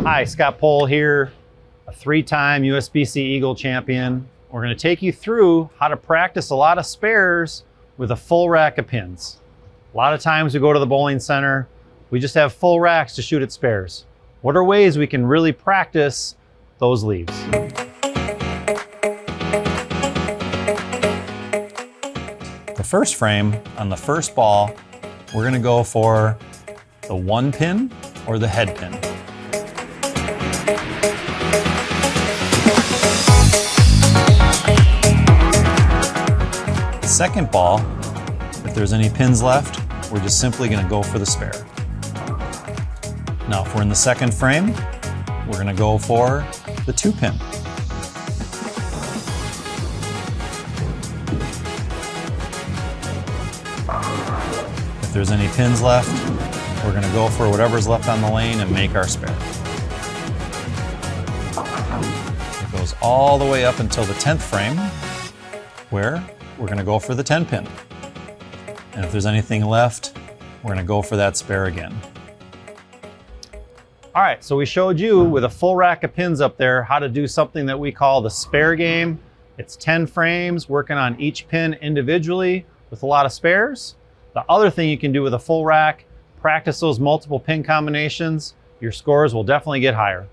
Hi, Scott Pohl here, a 3-time USBC Eagle champion. We're going to take you through how to practice a lot of spares with a full rack of pins. A lot of times we go to the bowling center, we just have full racks to shoot at spares. What are ways we can really practice those leaves? The first frame, on the first ball, we're going to go for the 1 pin or the head pin. The second ball, if there's any pins left, we're just simply going to go for the spare. Now, if we're in the second frame, we're going to go for the 2 pin. If there's any pins left, we're going to go for whatever's left on the lane and make our spare. It goes all the way up until the 10th frame, where we're going to go for the 10 pin. And if there's anything left, we're going to go for that spare again. All right, so we showed you with a full rack of pins up there how to do something that we call the spare game. It's 10 frames, working on each pin individually with a lot of spares. The other thing you can do with a full rack, practice those multiple pin combinations. Your scores will definitely get higher.